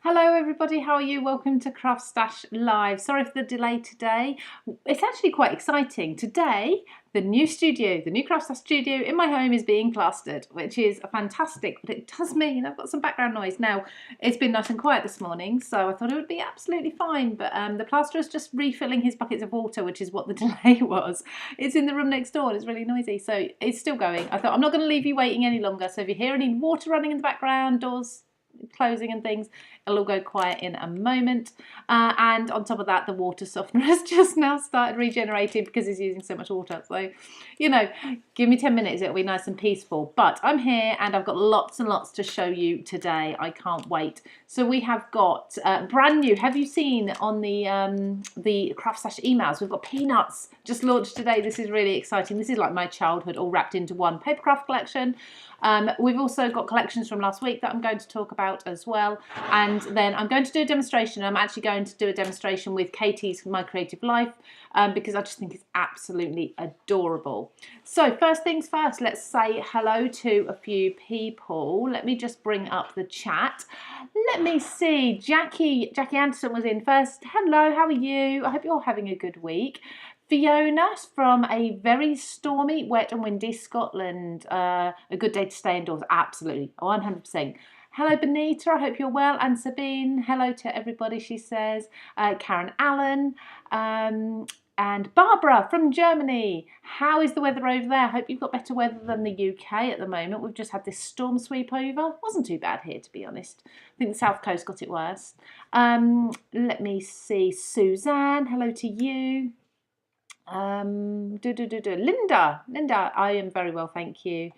Hello everybody, how are you? Welcome to CraftStash Live. Sorry for the delay today. It's actually quite exciting. Today, the new CraftStash studio in my home is being plastered, which is fantastic, but it does mean I've got some background noise. Now, it's been nice and quiet this morning, so I thought it would be absolutely fine, but the plasterer is just refilling his buckets of water, which is what the delay was. It's in the room next door and it's really noisy, so it's still going. I thought I'm not going to leave you waiting any longer, so if you hear any water running in the background, doors closing and things, it'll all go quiet in a moment. And on top of that, the water softener has just now started regenerating because it's using so much water. So, you know, give me 10 minutes, it'll be nice and peaceful. But I'm here and I've got lots and lots to show you today. I can't wait. So we have got brand new. Have you seen on the CraftStash emails? We've got peanuts just launched today. This is really exciting. This is like my childhood all wrapped into one papercraft collection. We've also got collections from last week that I'm going to talk about as well, and then I'm going to do a demonstration. I'm actually going to do a demonstration with Katie's My Creative Life because I just think it's absolutely adorable. So first things first, let's say hello to a few people. Let me just bring up the chat. Let me see, Jackie Anderson was in first. Hello, how are you? I hope you're having a good week. Fiona from a very stormy, wet and windy Scotland. A good day to stay indoors, absolutely, 100%. Hello, Benita, I hope you're well. And Sabine, hello to everybody, she says. Karen Allen, and Barbara from Germany. How is the weather over there? I hope you've got better weather than the UK at the moment. We've just had this storm sweep over. Wasn't too bad here, to be honest. I think the South Coast got it worse. Let me see, Suzanne, hello to you. Linda, I am very well, thank you,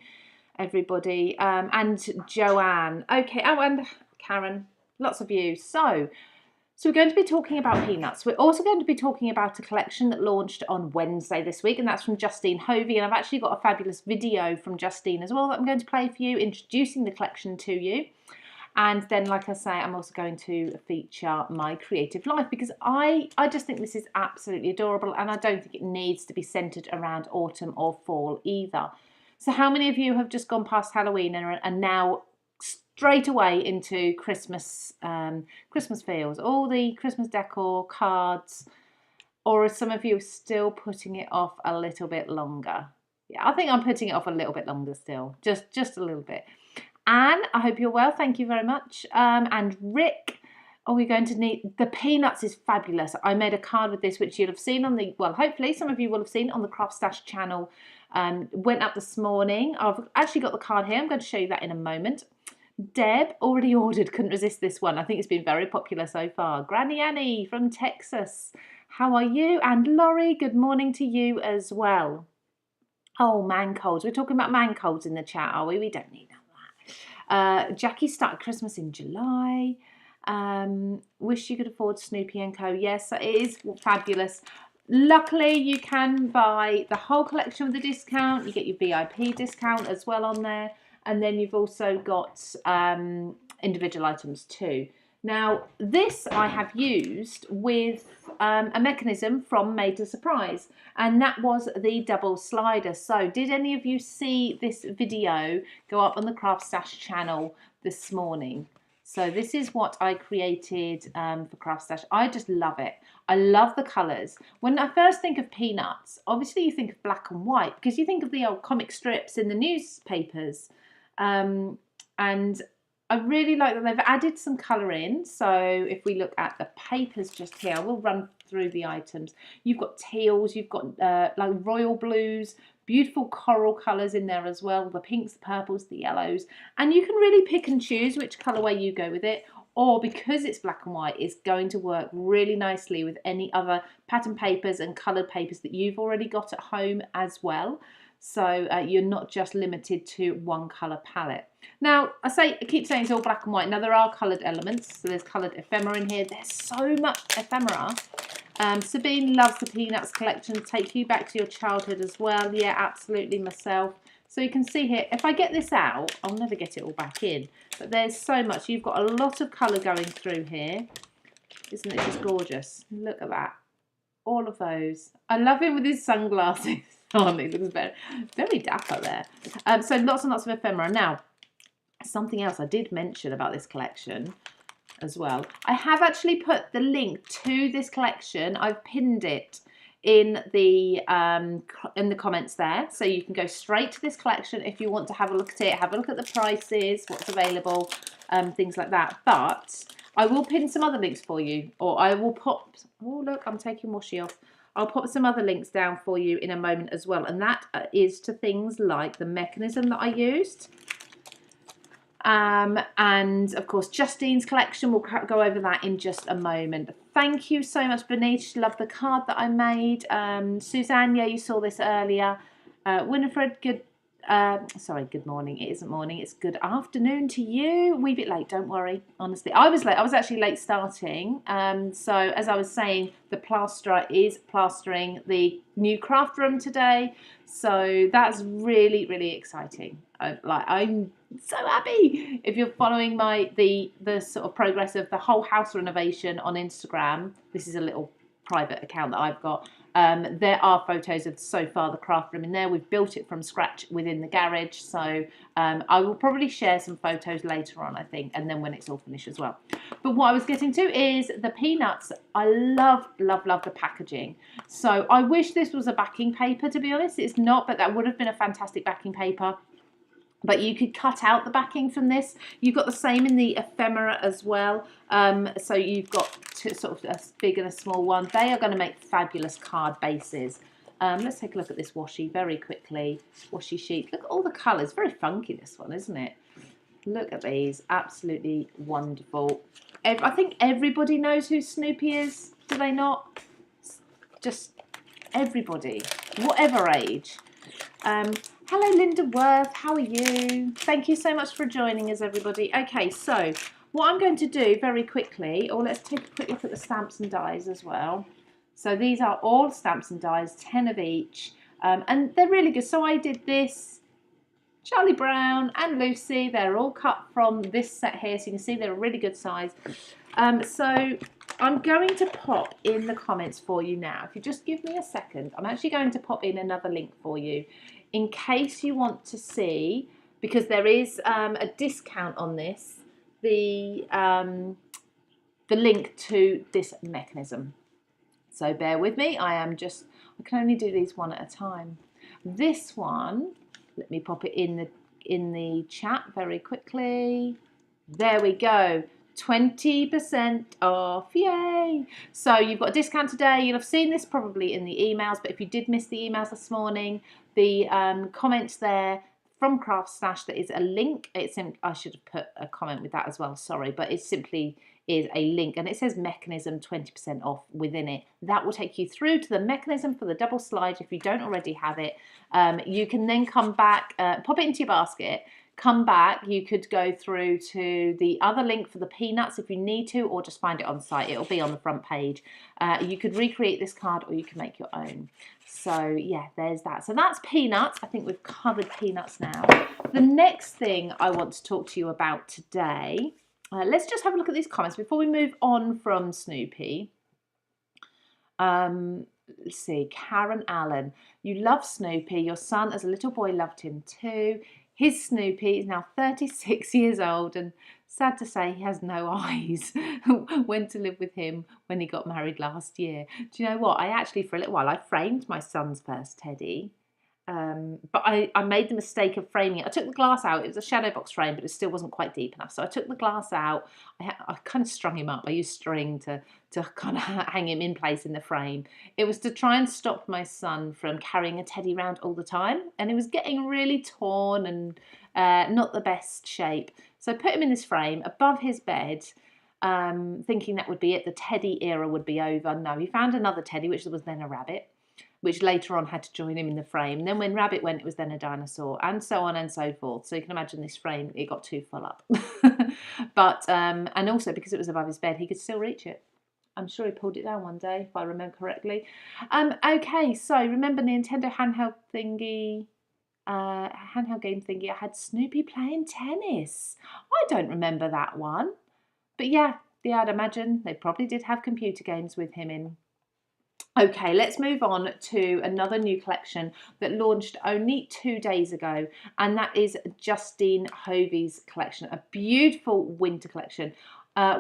everybody. And Joanne, okay. Oh, and Karen, lots of you. So we're going to be talking about peanuts. We're also going to be talking about a collection that launched on Wednesday this week, and that's from Justine Hovey. And I've actually got a fabulous video from Justine as well that I'm going to play for you, introducing the collection to you. And then, like I say, I'm also going to feature My Creative Life because I just think this is absolutely adorable, and I don't think it needs to be centred around autumn or fall either. So how many of you have just gone past Halloween and are now straight away into Christmas, Christmas feels, all the Christmas decor, cards, or are some of you still putting it off a little bit longer? Yeah, I think I'm putting it off a little bit longer still, just a little bit. Anne, I hope you're well. Thank you very much. And Rick, we're going to need the peanuts is fabulous. I made a card with this, which you'll have seen on the, well, hopefully some of you will have seen on the CraftStash channel. Went up this morning. I've actually got the card here. I'm going to show you that in a moment. Deb already ordered, couldn't resist this one. I think it's been very popular so far. Granny Annie from Texas, how are you? And Laurie, good morning to you as well. Oh, man colds. We're talking about man colds in the chat, are we? We don't need that. Jackie started Christmas in July. Wish you could afford Snoopy & Co. Yes, it is fabulous. Luckily, you can buy the whole collection with a discount. You get your VIP discount as well on there. And then you've also got individual items too. Now, this I have used with a mechanism from Made to Surprise, and that was the double slider. So did any of you see this video go up on the CraftStash channel this morning? So this is what I created for CraftStash. I just love it. I love the colours. When I first think of peanuts, obviously you think of black and white because you think of the old comic strips in the newspapers. And I really like that they've added some colour in. So if we look at the papers just here, I will run through the items. You've got teals, you've got like royal blues, beautiful coral colours in there as well, the pinks, the purples, the yellows. And you can really pick and choose which colourway you go with it. Or because it's black and white, it's going to work really nicely with any other pattern papers and coloured papers that you've already got at home as well. So you're not just limited to one colour palette. Now, I keep saying it's all black and white. Now, there are coloured elements. So there's coloured ephemera in here. There's so much ephemera. Sabine loves the Peanuts collection. Take you back to your childhood as well. Yeah, absolutely, myself. So you can see here, if I get this out, I'll never get it all back in. But there's so much. You've got a lot of colour going through here. Isn't it just gorgeous? Look at that. All of those. I love him with his sunglasses on. He looks very dapper there. So lots and lots of ephemera. Now, something else I did mention about this collection as well. I have actually put the link to this collection. I've pinned it in the comments there, so you can go straight to this collection if you want to have a look at it, have a look at the prices, what's available, things like that. But I will pin some other links for you, or I will pop, oh look, I'm taking washi off. I'll pop some other links down for you in a moment as well, and that is to things like the mechanism that I used. And of course Justine's collection, we'll go over that in just a moment. Thank you so much, Benish, love the card that I made. Suzanne, yeah, you saw this earlier. Winifred, good morning. It isn't morning, it's good afternoon to you. We're a bit late, don't worry, honestly. I was late, I was actually late starting. So as I was saying, the plasterer is plastering the new craft room today. So that's really, really exciting. I'm so happy. If you're following the sort of progress of the whole house renovation on Instagram, this is a little private account that I've got. There are photos of so far the craft room in there. We've built it from scratch within the garage, so I will probably share some photos later on, I think, and then when it's all finished as well. But what I was getting to is the peanuts. I love, love, love the packaging. So I wish this was a backing paper, to be honest. It's not, but that would have been a fantastic backing paper. But you could cut out the backing from this. You've got the same in the ephemera as well. So you've got two, sort of a big and a small one. They are going to make fabulous card bases. Let's take a look at this washi very quickly. Washi sheet. Look at all the colours. Very funky, this one, isn't it? Look at these. Absolutely wonderful. I think everybody knows who Snoopy is. Do they not? Just everybody, whatever age. Hello, Linda Worth. How are you? Thank you so much for joining us, everybody. Okay, so what I'm going to do very quickly, or let's take a quick look at the stamps and dies as well. So these are all stamps and dies, 10 of each, and they're really good. So I did this, Charlie Brown and Lucy. They're all cut from this set here, so you can see they're a really good size. So I'm going to pop in the comments for you now. If you just give me a second, I'm actually going to pop in another link for you in case you want to see, because there is a discount on this, the link to this mechanism. So bear with me. I can only do these one at a time. This one, let me pop it in the chat very quickly. There we go. 20% off, yay! So you've got a discount today. You'll have seen this probably in the emails, but if you did miss the emails this morning, the comments there from CraftStash, there is a link. I should have put a comment with that as well, sorry, but it simply is a link, and it says mechanism 20% off within it. That will take you through to the mechanism for the double slide if you don't already have it. You can then come back, pop it into your basket, come back. You could go through to the other link for the peanuts if you need to, or just find it on site. It'll be on the front page. You could recreate this card, or you can make your own. So yeah, there's that. So that's peanuts. I think we've covered peanuts now. The next thing I want to talk to you about today, let's just have a look at these comments before we move on from Snoopy. Let's see, Karen Allen, you love Snoopy. Your son as a little boy loved him too. His Snoopy is now 36 years old, and sad to say he has no eyes. Went to live with him when he got married last year. Do you know what? I actually, for a little while, I framed my son's first teddy. But I made the mistake of framing it. I took the glass out. It was a shadow box frame, but it still wasn't quite deep enough. So I took the glass out. I kind of strung him up. I used string to kind of hang him in place in the frame. It was to try and stop my son from carrying a teddy around all the time. And it was getting really torn and not the best shape. So I put him in this frame above his bed, thinking that would be it. The teddy era would be over. No, he found another teddy, which was then a rabbit, which later on had to join him in the frame. And then when rabbit went, it was then a dinosaur, and so on and so forth. So you can imagine this frame, it got too full up. But, and also because it was above his bed, he could still reach it. I'm sure he pulled it down one day, if I remember correctly. Okay, so remember Nintendo handheld thingy, handheld game thingy, I had Snoopy playing tennis. I don't remember that one. But yeah, I'd imagine they probably did have computer games with him in. Okay, let's move on to another new collection that launched only 2 days ago, and that is Justine Hovey's collection, a beautiful winter collection.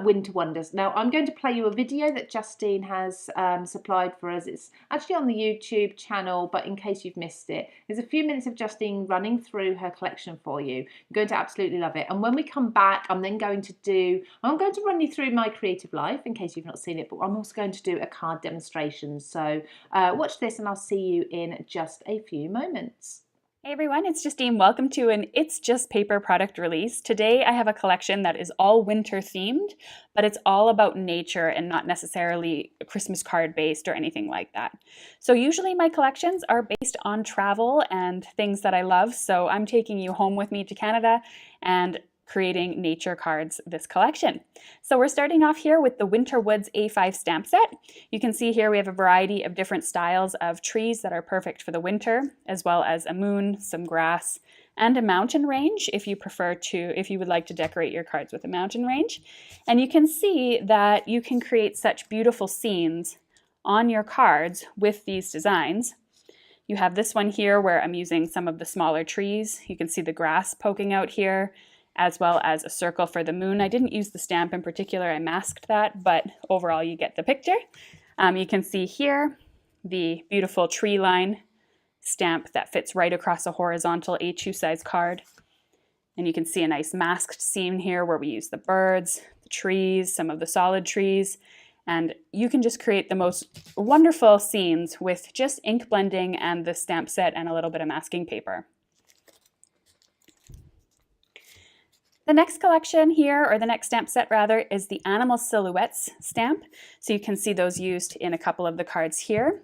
Winter Wonders. Now I'm going to play you a video that Justine has supplied for us. It's actually on the YouTube channel, but in case you've missed it, there's a few minutes of Justine running through her collection for you. You're going to absolutely love it. And when we come back, I'm going to run you through my creative life in case you've not seen it, but I'm also going to do a card demonstration. So watch this and I'll see you in just a few moments. Hey everyone, it's Justine. Welcome to an It's Just Paper product release. Today I have a collection that is all winter themed, but it's all about nature and not necessarily Christmas card based or anything like that. So usually my collections are based on travel and things that I love. So I'm taking you home with me to Canada and creating nature cards this collection. So we're starting off here with the Winter Woods A5 stamp set. You can see here we have a variety of different styles of trees that are perfect for the winter, as well as a moon, some grass, and a mountain range if you would like to decorate your cards with a mountain range. And you can see that you can create such beautiful scenes on your cards with these designs. You have this one here where I'm using some of the smaller trees. You can see the grass poking out here, as well as a circle for the moon. I didn't use the stamp in particular, I masked that, but overall you get the picture. You can see here the beautiful tree line stamp that fits right across a horizontal A2 size card. And you can see a nice masked scene here where we use the birds, the trees, some of the solid trees, and you can just create the most wonderful scenes with just ink blending and the stamp set and a little bit of masking paper. The next collection here, or the next stamp set rather, is the Animal Silhouettes stamp. So you can see those used in a couple of the cards here.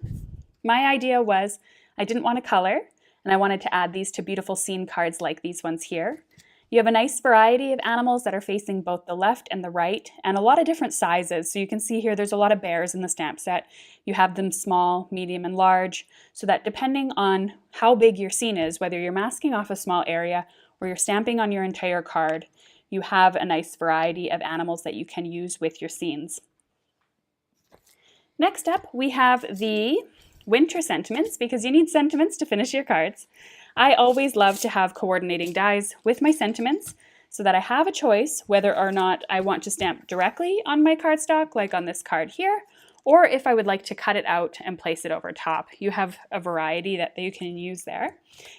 My idea was I didn't want to color, and I wanted to add these to beautiful scene cards like these ones here. You have a nice variety of animals that are facing both the left and the right, and a lot of different sizes. So you can see here there's a lot of bears in the stamp set. You have them small, medium, and large, so that depending on how big your scene is, whether you're masking off a small area or you're stamping on your entire card, you have a nice variety of animals that you can use with your scenes. Next up, we have the winter sentiments, because you need sentiments to finish your cards. I always love to have coordinating dies with my sentiments so that I have a choice whether or not I want to stamp directly on my cardstock, like on this card here, or if I would like to cut it out and place it over top. You have a variety that you can use there.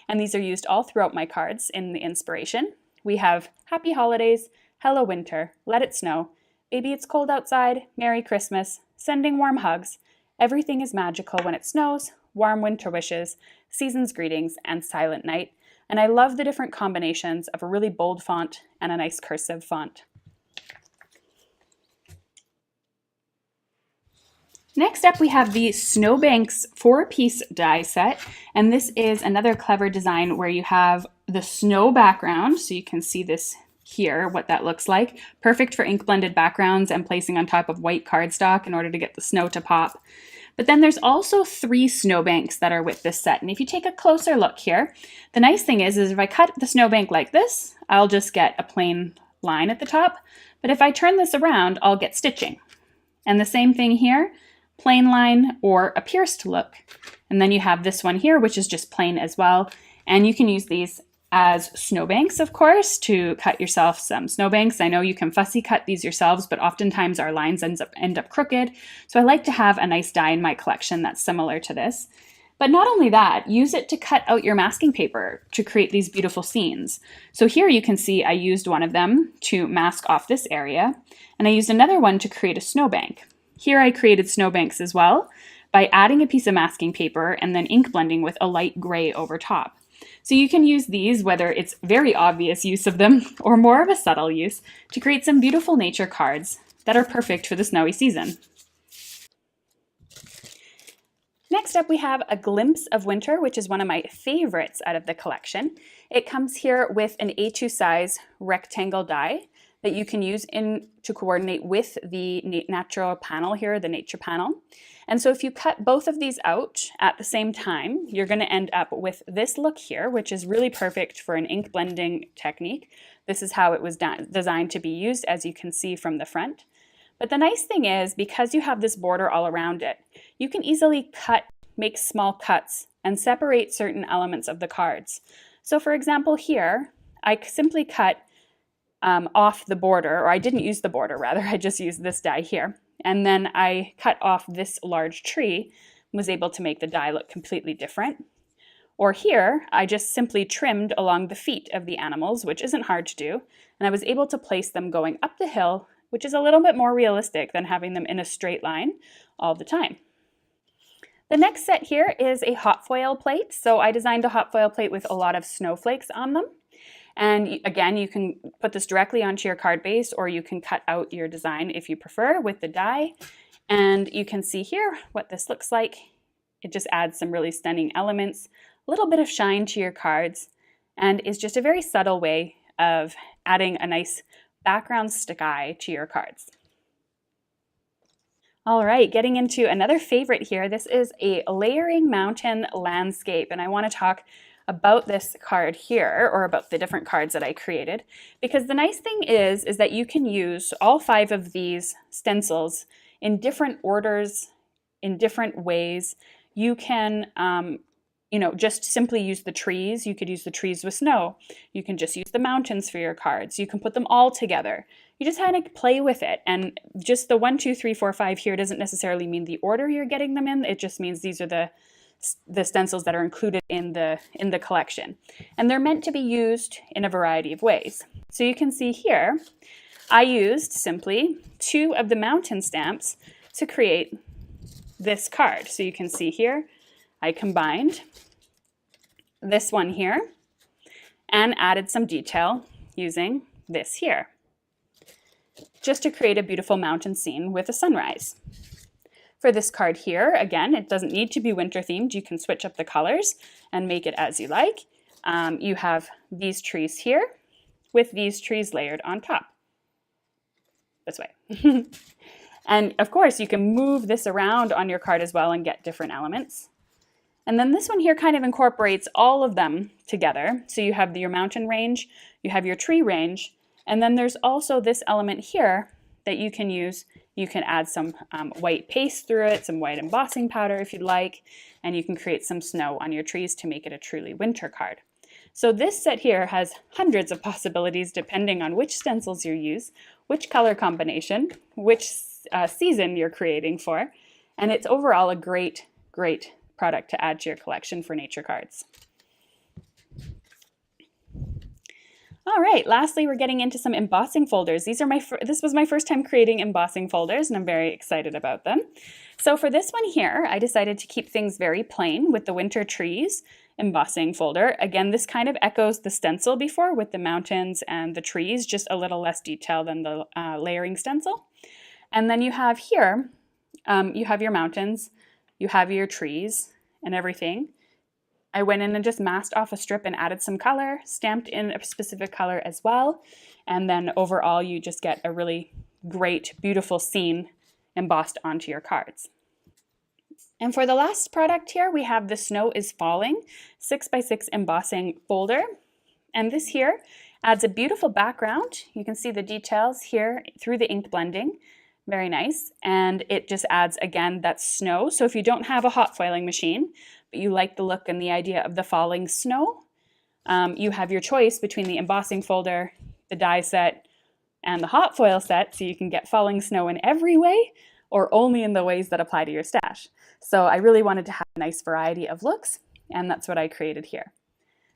And these are used all throughout my cards in the inspiration. We have Happy Holidays, Hello Winter, Let It Snow, Baby It's Cold Outside, Merry Christmas, Sending Warm Hugs, Everything is Magical When It Snows, Warm Winter Wishes, Season's Greetings, and Silent Night. And I love the different combinations of a really bold font and a nice cursive font. Next up, we have the Snowbanks 4-piece die set, and this is another clever design where you have the snow background, so you can see this here, what that looks like. Perfect for ink blended backgrounds and placing on top of white cardstock in order to get the snow to pop. But then there's also 3 snowbanks that are with this set, and if you take a closer look here, the nice thing is if I cut the snowbank like this, I'll just get a plain line at the top, but if I turn this around, I'll get stitching. And the same thing here, plain line or a pierced look. And then you have this one here, which is just plain as well. And you can use these as snowbanks, of course, to cut yourself some snowbanks. I know you can fussy cut these yourselves, but oftentimes our lines end up crooked. So I like to have a nice die in my collection that's similar to this. But not only that, use it to cut out your masking paper to create these beautiful scenes. So here you can see I used one of them to mask off this area, and I used another one to create a snowbank. Here I created snowbanks as well by adding a piece of masking paper and then ink blending with a light gray over top. So you can use these, whether it's very obvious use of them or more of a subtle use, to create some beautiful nature cards that are perfect for the snowy season. Next up, we have a Glimpse of Winter, which is one of my favorites out of the collection. It comes here with an A2 size rectangle die that you can use to coordinate with the natural panel here, the nature panel. And so if you cut both of these out at the same time, you're going to end up with this look here, which is really perfect for an ink blending technique. This is how it was designed to be used, as you can see from the front. But the nice thing is, because you have this border all around it, you can easily make small cuts and separate certain elements of the cards. So for example here, I simply cut off the border, or I didn't use the border rather, I just used this die here. And then I cut off this large tree, was able to make the die look completely different. Or here, I just simply trimmed along the feet of the animals, which isn't hard to do, and I was able to place them going up the hill, which is a little bit more realistic than having them in a straight line all the time. The next set here is a hot foil plate. So I designed a hot foil plate with a lot of snowflakes on them. And again, you can put this directly onto your card base, or you can cut out your design if you prefer with the die. And you can see here what this looks like. It just adds some really stunning elements, a little bit of shine to your cards, and is just a very subtle way of adding a nice background sky to your cards. All right, getting into another favorite here. This is a layering mountain landscape, and I want to talk about this card here, or about the different cards that I created, because the nice thing is that you can use all 5 of these stencils in different orders, in different ways. You can just simply use the trees. You could use the trees with snow. You can just use the mountains for your cards. You can put them all together. You just kind of play with it. And just the 1, 2, 3, 4, 5 here doesn't necessarily mean the order you're getting them in. It just means these are the stencils that are included in the collection. And they're meant to be used in a variety of ways. So you can see here, I used simply 2 of the mountain stamps to create this card. So you can see here, I combined this one here and added some detail using this here, just to create a beautiful mountain scene with a sunrise. For this card here, again, it doesn't need to be winter themed. You can switch up the colors and make it as you like. You have these trees here with these trees layered on top. This way. And of course, you can move this around on your card as well and get different elements. And then this one here kind of incorporates all of them together. So you have your mountain range, you have your tree range, and then there's also this element here that you can use. You can add some white paste through it, some white embossing powder if you'd like, and you can create some snow on your trees to make it a truly winter card. So this set here has hundreds of possibilities depending on which stencils you use, which color combination, which season you're creating for, and it's overall a great, great product to add to your collection for nature cards. All right, lastly, we're getting into some embossing folders. This was my first time creating embossing folders, and I'm very excited about them. So for this one here, I decided to keep things very plain with the winter trees embossing folder. Again, this kind of echoes the stencil before with the mountains and the trees, just a little less detail than the layering stencil. And then you have here, you have your mountains, you have your trees and everything. I went in and just masked off a strip and added some color, stamped in a specific color as well. And then overall, you just get a really great, beautiful scene embossed onto your cards. And for the last product here, we have the Snow is Falling 6x6 embossing folder. And this here adds a beautiful background. You can see the details here through the ink blending. Very nice. And it just adds, again, that snow. So if you don't have a hot foiling machine, but you like the look and the idea of the falling snow, you have your choice between the embossing folder, the die set, and the hot foil set, so you can get falling snow in every way or only in the ways that apply to your stash. So I really wanted to have a nice variety of looks, and that's what I created here.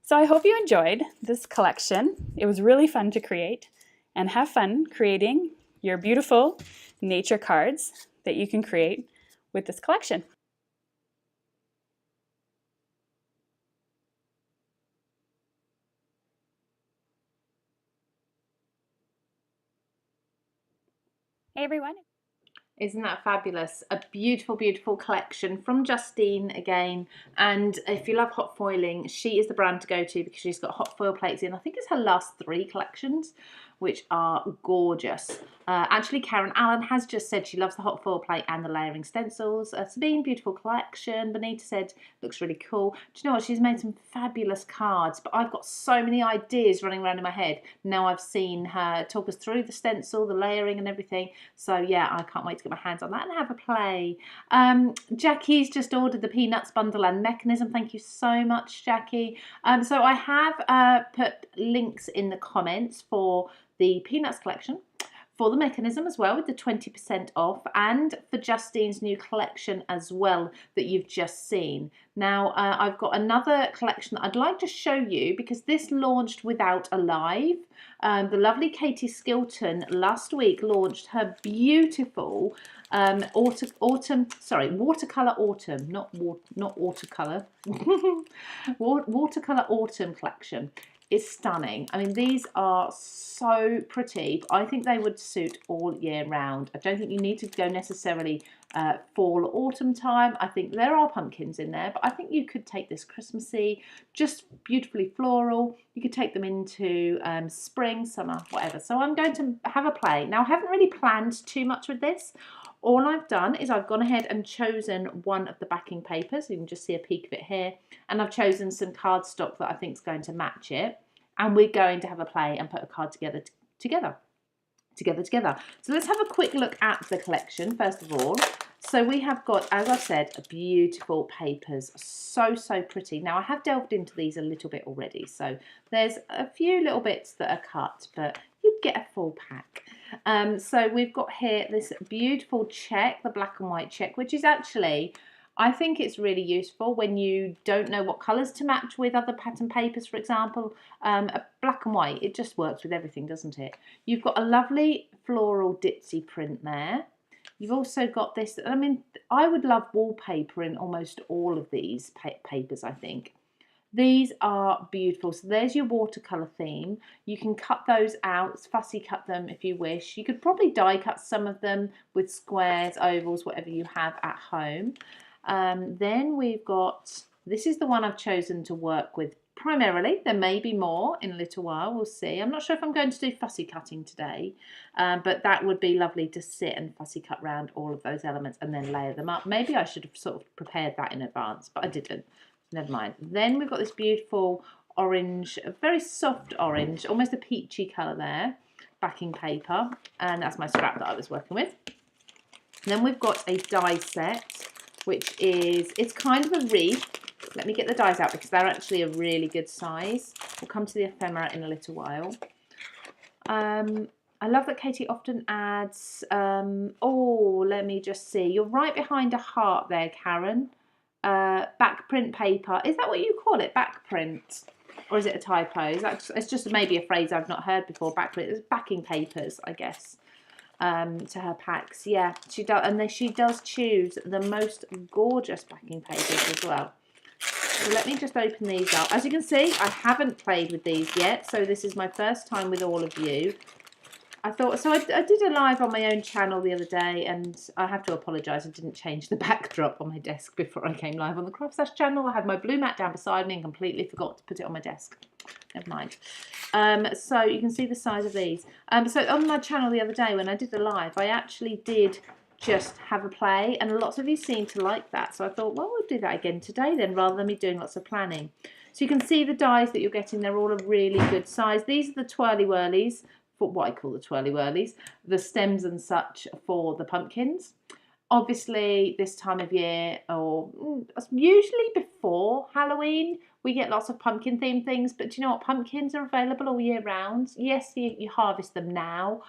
So I hope you enjoyed this collection. It was really fun to create, and have fun creating your beautiful nature cards that you can create with this collection. Hey everyone. Isn't that fabulous? A beautiful, beautiful collection from Justine again. And if you love hot foiling, she is the brand to go to because she's got hot foil plates in. I think it's her last 3 collections, which are gorgeous. Actually, Karen Allen has just said she loves the hot foil plate and the layering stencils. Sabine, beautiful collection. Bonita said, looks really cool. Do you know what? She's made some fabulous cards, but I've got so many ideas running around in my head. Now I've seen her talk us through the stencil, the layering and everything. So yeah, I can't wait to get my hands on that and have a play. Jackie's just ordered the Peanuts bundle and mechanism. Thank you so much, Jackie. So I have put links in the comments for the Peanuts collection, for the mechanism as well with the 20% off, and for Justine's new collection as well that you've just seen. Now I've got another collection that I'd like to show you because this launched without a live. The lovely Katie Skilton last week launched her beautiful watercolor autumn, not watercolor, watercolor autumn collection. Is stunning. I mean, these are so pretty. I think they would suit all year round. I don't think you need to go necessarily fall or autumn time. I think there are pumpkins in there, but I think you could take this Christmassy, just beautifully floral. You could take them into spring, summer, whatever. So I'm going to have a play. Now, I haven't really planned too much with this. All I've done is I've gone ahead and chosen one of the backing papers. You can just see a peek of it here. And I've chosen some cardstock that I think is going to match it. And we're going to have a play and put a card together. So let's have a quick look at the collection first of all. So we have got, as I said, beautiful papers, so pretty. Now I have delved into these a little bit already, so there's a few little bits that are cut, but you'd get a full pack. So we've got here this beautiful check, the black and white check, which is actually, I think it's really useful when you don't know what colours to match with other pattern papers, for example. A black and white, it just works with everything, doesn't it? You've got a lovely floral ditzy print there. You've also got this, I mean, I would love wallpaper in almost all of these papers, I think. These are beautiful. So there's your watercolour theme. You can cut those out, fussy cut them if you wish. You could probably die cut some of them with squares, ovals, whatever you have at home. Then we've got, this is the one I've chosen to work with primarily. There may be more in a little while, we'll see. I'm not sure if I'm going to do fussy cutting today, but that would be lovely to sit and fussy cut around all of those elements and then layer them up. Maybe I should have sort of prepared that in advance, but I didn't. Never mind. Then we've got this beautiful orange, a very soft orange, almost a peachy colour there, backing paper, and that's my scrap that I was working with. Then we've got a die set, which is, it's kind of a wreath. Let me get the dies out because they're actually a really good size. We'll come to the ephemera in a little while. I love that Katie often adds, oh, let me just see. You're right behind a heart there, Karen. Back print paper. Is that what you call it? Back print? Or is it a typo? It's just maybe a phrase I've not heard before. Back print. It's backing papers, I guess. To her packs. Yeah, she does, and she does choose the most gorgeous backing papers as well. So let me just open these up. As you can see, I haven't played with these yet, so this is my first time with all of you. I thought, so I did a live on my own channel the other day, and I have to apologise, I didn't change the backdrop on my desk before I came live on the CraftStash channel. I had my blue mat down beside me and completely forgot to put it on my desk. Never mind. So you can see the size of these. So on my channel the other day when I did a live, I actually did just have a play, and lots of you seem to like that. So I thought, well, we'll do that again today then, rather than me doing lots of planning. So you can see the dies that you're getting, they're all a really good size. These are the twirly whirlies, for what I call the twirly whirlies, the stems and such for the pumpkins. Obviously, this time of year, or usually before Halloween, we get lots of pumpkin themed things, but do you know what? Pumpkins are available all year round. Yes, you harvest them now.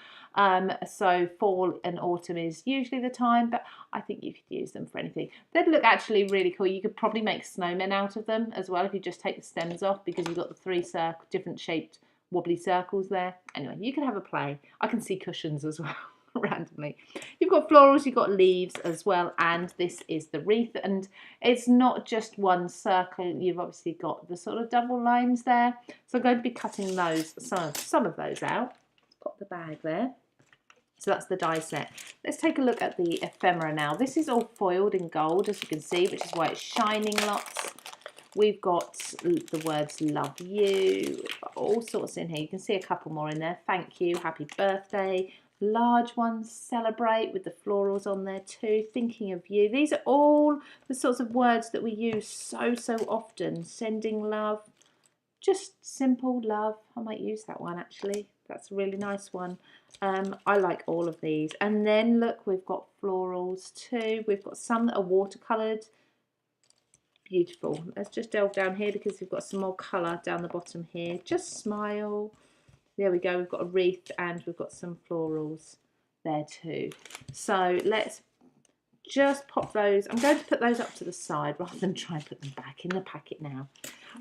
So fall and autumn is usually the time, but I think you could use them for anything. They'd look actually really cool. You could probably make snowmen out of them as well if you just take the stems off, because you've got the three different shaped wobbly circles there. Anyway, you can have a play. I can see cushions as well. Randomly. You've got florals, you've got leaves as well, and this is the wreath, and it's not just one circle, you've obviously got the sort of double lines there. So I'm going to be cutting those, some of those out. Pop the bag there. So that's the die set. Let's take a look at the ephemera now. This is all foiled in gold, as you can see, which is why it's shining lots. We've got the words love you, we've got all sorts in here. You can see a couple more in there. Thank you, happy birthday. Large ones, celebrate, with the florals on there too, thinking of you. These are all the sorts of words that we use so often. Sending love, just simple love. I might use that one actually. That's a really nice one. I like all of these. And then look, we've got florals too. We've got some that are watercoloured. Beautiful. Let's just delve down here because we've got some more colour down the bottom here. Just smile. there we go, we've got a wreath and we've got some florals there too. So let's just pop those. I'm going to put those up to the side rather than try and put them back in the packet now.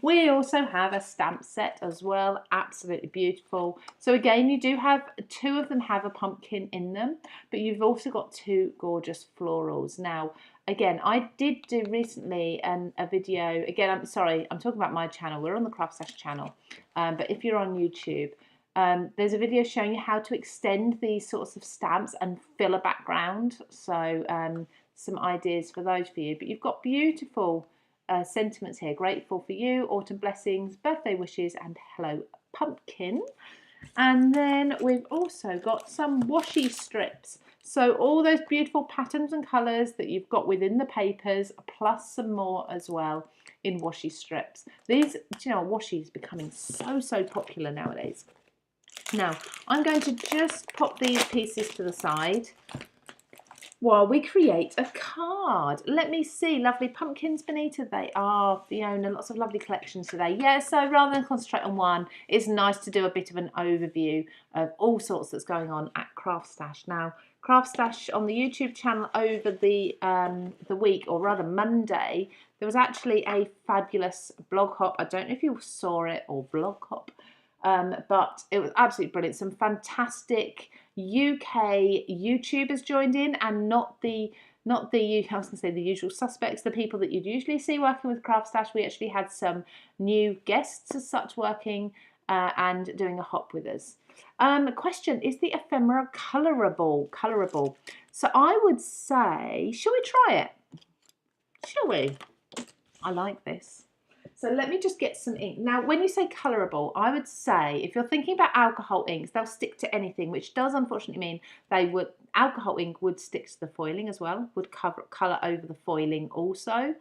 We also have a stamp set as well, absolutely beautiful. So again, you do have, 2 of them have a pumpkin in them, but you've also got 2 gorgeous florals. Now, again, I did do recently a video, again, I'm sorry, I'm talking about my channel, we're on the CraftStash channel, but if you're on YouTube, there's a video showing you how to extend these sorts of stamps and fill a background. So some ideas for those for you, but you've got beautiful sentiments here. Grateful for you, autumn blessings, birthday wishes, and hello pumpkin. And then we've also got some washi strips. So all those beautiful patterns and colours that you've got within the papers, plus some more as well in washi strips. These, you know, washi is becoming so popular nowadays. Now, I'm going to just pop these pieces to the side while we create a card. Let me see, lovely pumpkins, Benita. They are, Fiona, lots of lovely collections today. Yeah, so rather than concentrate on one, it's nice to do a bit of an overview of all sorts that's going on at CraftStash. Now, CraftStash on the YouTube channel over the week, or rather Monday, there was actually a fabulous blog hop. I don't know if you saw it, or blog hop, but it was absolutely brilliant. Some fantastic UK YouTubers joined in, and not the I was going to say the usual suspects, the people that you'd usually see working with CraftStash. We actually had some new guests as such working and doing a hop with us. Question, is the ephemera colorable? So I would say, shall we try it? Shall we? I like this. So let me just get some ink. Now, when you say colourable, I would say if you're thinking about alcohol inks, they'll stick to anything, which does unfortunately mean alcohol ink would stick to the foiling as well, would colour over the foiling also,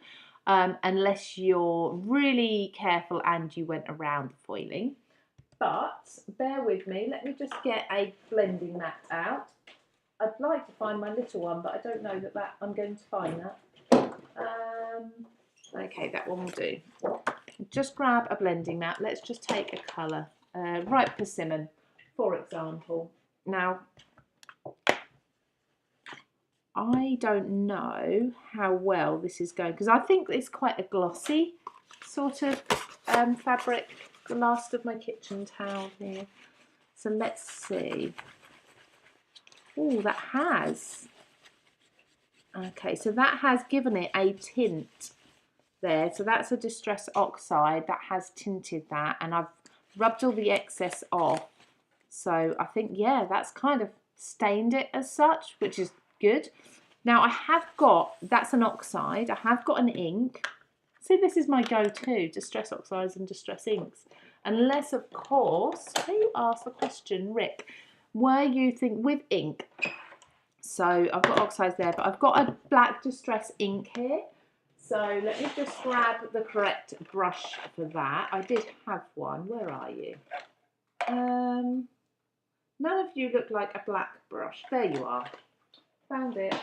unless you're really careful and you went around the foiling. But bear with me, let me just get a blending mat out. I'd like to find my little one, but I don't know that I'm going to find that. Okay, that one will do. Just grab a blending mat. Let's just take a colour. Ripe persimmon, for example. Now, I don't know how well this is going, because I think it's quite a glossy sort of fabric. The last of my kitchen towel here. So let's see. Oh, that has. Okay, so that has given it a tint there. So that's a Distress Oxide that has tinted that, and I've rubbed all the excess off. So I think, yeah, that's kind of stained it as such, which is good. Now I have got, that's an oxide, I have got an ink. See, this is my go-to, Distress Oxides and Distress Inks. Unless, of course, who asked the question, Rick, were you think with ink? So I've got oxides there, but I've got a black Distress ink here. So let me just grab the correct brush for that. I did have one. Where are you? None of you look like a black brush. There you are. Found it.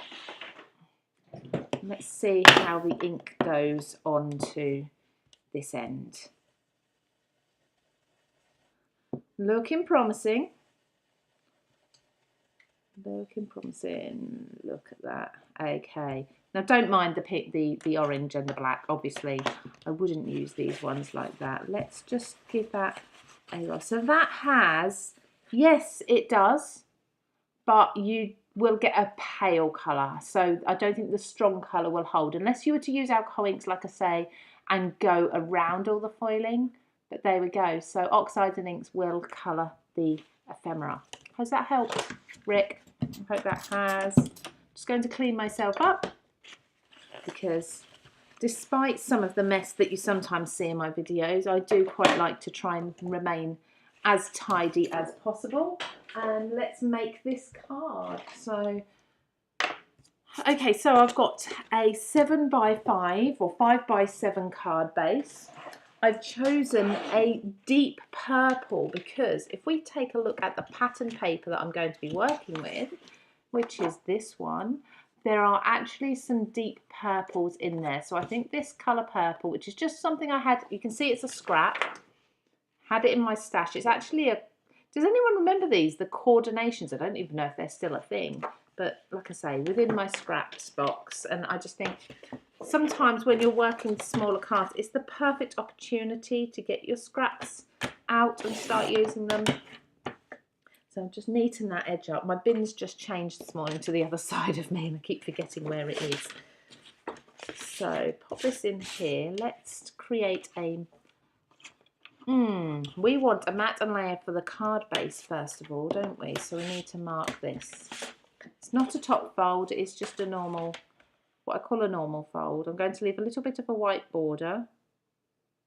Let's see how the ink goes onto this end. Looking promising. Looking promising. Look at that. Okay. Now don't mind the orange and the black. Obviously, I wouldn't use these ones like that. Let's just give that a go. So that has, yes, it does, but you will get a pale colour. So I don't think the strong colour will hold, unless you were to use alcohol inks, like I say, and go around all the foiling. But there we go. So oxides and inks will colour the ephemera. Has that helped, Rick? I hope that has. Just going to clean myself up, because despite some of the mess that you sometimes see in my videos, I do quite like to try and remain as tidy as possible. And let's make this card. So, okay, so I've got a 7x5 or 5x7 card base. I've chosen a deep purple because if we take a look at the pattern paper that I'm going to be working with, which is this one, there are actually some deep purples in there. So I think this colour purple, which is just something I had, you can see it's a scrap, had it in my stash. It's actually Does anyone remember these? The coordinations. I don't even know if they're still a thing. But like I say, within my scraps box. And I just think sometimes when you're working with smaller cards, it's the perfect opportunity to get your scraps out and start using them. So I'm just neaten that edge up. My bin's just changed this morning to the other side of me and I keep forgetting where it is. So pop this in here. Let's create a... we want a mat and layer for the card base first of all, don't we? So we need to mark this. It's not a top fold, it's just a normal, what I call a normal fold. I'm going to leave a little bit of a white border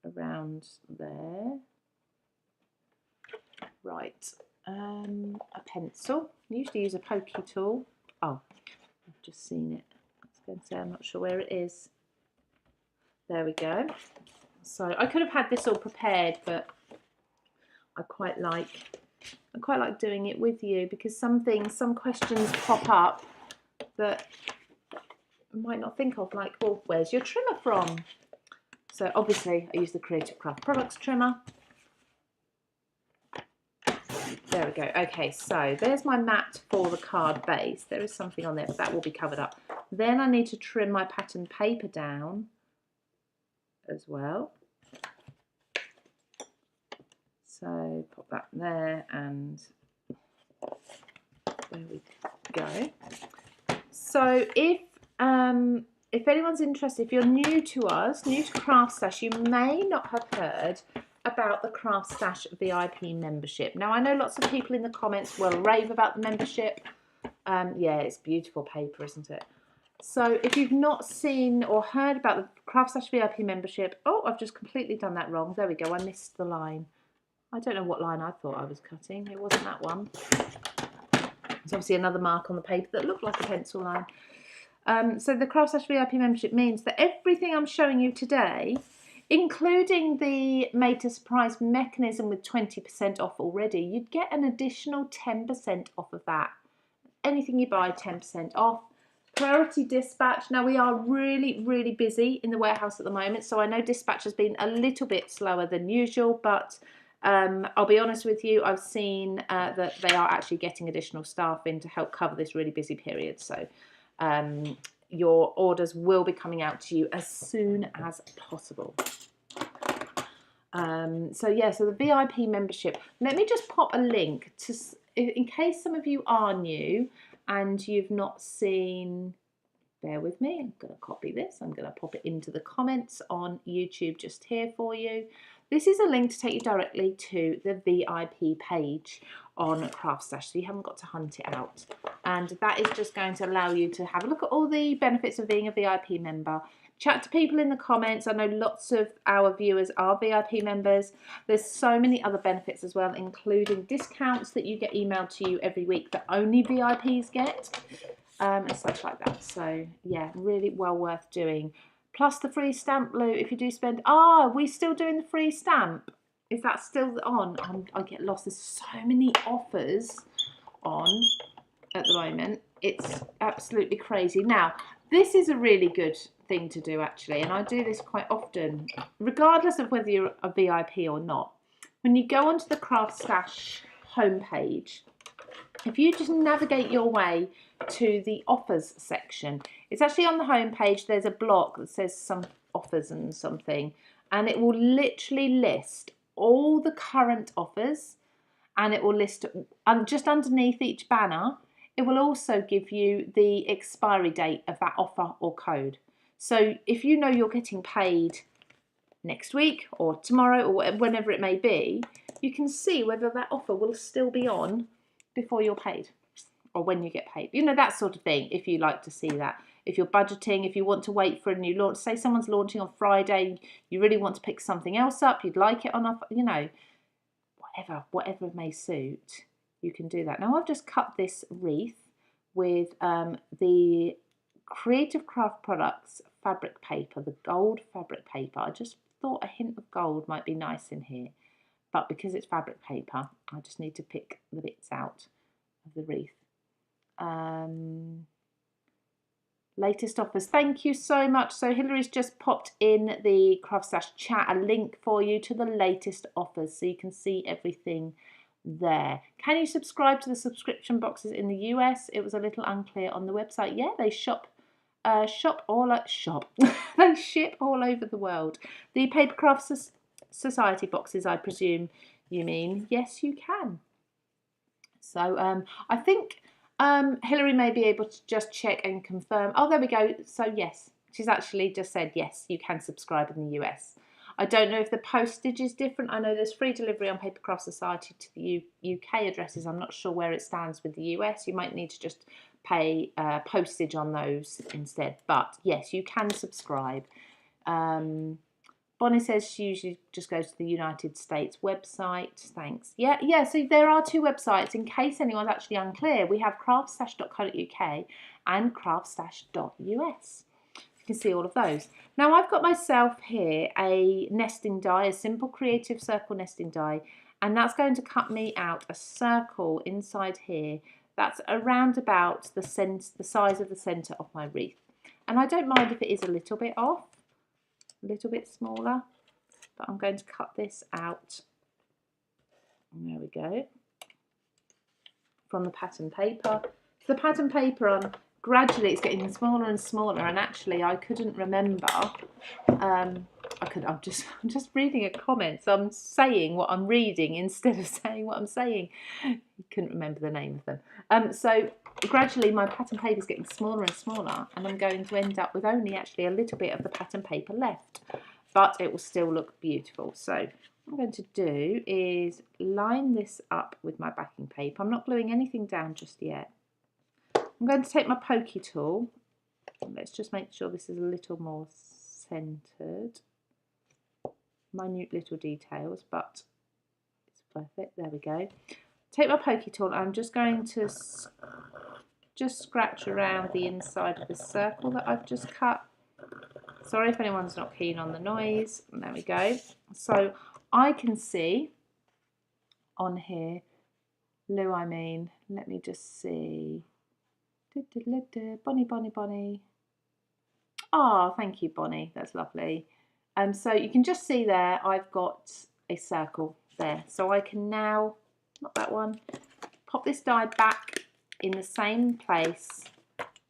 around there. Right, a pencil. I usually use a pokey tool. Oh, I've just seen it. I was going to say I'm not sure where it is. There we go. So I could have had this all prepared, but I quite like doing it with you because some questions pop up that I might not think of, like, well, where's your trimmer from? So obviously I use the Creative Craft Products trimmer. There we go. Okay, so there's my mat for the card base. There is something on there, but that will be covered up. Then I need to trim my pattern paper down as well. So pop that there and there we go. So if anyone's interested, if you're new to us, new to CraftStash, you may not have heard about the CraftStash VIP membership. Now I know lots of people in the comments will rave about the membership. Yeah, it's beautiful paper, isn't it? So if you've not seen or heard about the CraftStash VIP membership, oh, I've just completely done that wrong. There we go, I missed the line. I don't know what line I thought I was cutting. It wasn't that one. There's obviously another mark on the paper that looked like a pencil line. So the CraftStash VIP membership means that everything I'm showing you today, including the Made to Surprise mechanism with 20% off already, you'd get an additional 10% off of that. Anything you buy, 10% off. Priority dispatch. Now we are really, really busy in the warehouse at the moment, so I know dispatch has been a little bit slower than usual, but I'll be honest with you, I've seen that they are actually getting additional staff in to help cover this really busy period. So your orders will be coming out to you as soon as possible. So the VIP membership. Let me just pop a link to, in case some of you are new and you've not seen. Bear with me. I'm going to copy this. I'm going to pop it into the comments on YouTube just here for you. This is a link to take you directly to the VIP page on CraftStash, so you haven't got to hunt it out. And that is just going to allow you to have a look at all the benefits of being a VIP member. Chat to people in the comments. I know lots of our viewers are VIP members. There's so many other benefits as well, including discounts that you get emailed to you every week that only VIPs get. And such like that. So yeah, really well worth doing. Plus the free stamp loot if you do spend. Are we still doing the free stamp? Is that still on? I get lost. There's so many offers on at the moment. It's absolutely crazy. Now, this is a really good thing to do actually, and I do this quite often, regardless of whether you're a VIP or not. When you go onto the CraftStash homepage, if you just navigate your way to the offers section, it's actually on the home page. There's a block that says some offers and something, and it will literally list all the current offers, and it will list just underneath each banner. It will also give you the expiry date of that offer or code. So if you know you're getting paid next week or tomorrow or whenever it may be, you can see whether that offer will still be on before you're paid or when you get paid, you know, that sort of thing. If you like to see that, if you're budgeting, if you want to wait for a new launch, say someone's launching on Friday, you really want to pick something else up, you'd like it on offer, you know, whatever may suit, you can do that. Now I've just cut this wreath with the Creative Craft Products fabric paper, the gold fabric paper. I just thought a hint of gold might be nice in here, but because it's fabric paper, I just need to pick the bits out of the wreath. Latest offers. Thank you so much. So Hillary's just popped in the CraftStash chat a link for you to the latest offers, so you can see everything there. Can you subscribe to the subscription boxes in the US? It was a little unclear on the website. Yeah, they shop they ship all over the world. The Papercraft Society boxes, I presume you mean. Yes, you can. So I think Hilary may be able to just check and confirm. Oh, there we go. So yes, she's actually just said yes, you can subscribe in the US. I don't know if the postage is different. I know there's free delivery on Papercraft Society to the UK addresses. I'm not sure where it stands with the US. You might need to just pay postage on those instead. But yes, you can subscribe. Bonnie says she usually just goes to the United States website. Thanks. Yeah. So there are two websites. In case anyone's actually unclear, we have craftstash.co.uk and craftstash.us. You can see all of those. Now I've got myself here a nesting die, a simple creative circle nesting die, and that's going to cut me out a circle inside here that's around about the size of the centre of my wreath. And I don't mind if it is a little bit off, a little bit smaller, but I'm going to cut this out. And there we go. From the pattern paper. The pattern paper gradually it's getting smaller and smaller, and actually I couldn't remember. I'm just reading a comment, so I'm saying what I'm reading instead of saying what I'm saying. You couldn't remember the name of them. So gradually my pattern paper is getting smaller and smaller, and I'm going to end up with only actually a little bit of the pattern paper left, but it will still look beautiful. So what I'm going to do is line this up with my backing paper. I'm not gluing anything down just yet. I'm going to take my pokey tool. Let's just make sure this is a little more centred. Minute little details, but it's perfect. There we go. Take my pokey tool. I'm just going to just scratch around the inside of the circle that I've just cut. Sorry if anyone's not keen on the noise. There we go. So I can see on here, Lou, I mean, let me just see. Bonnie. Oh, thank you, Bonnie. That's lovely. So you can just see there, I've got a circle there. So I can now, not that one, pop this die back in the same place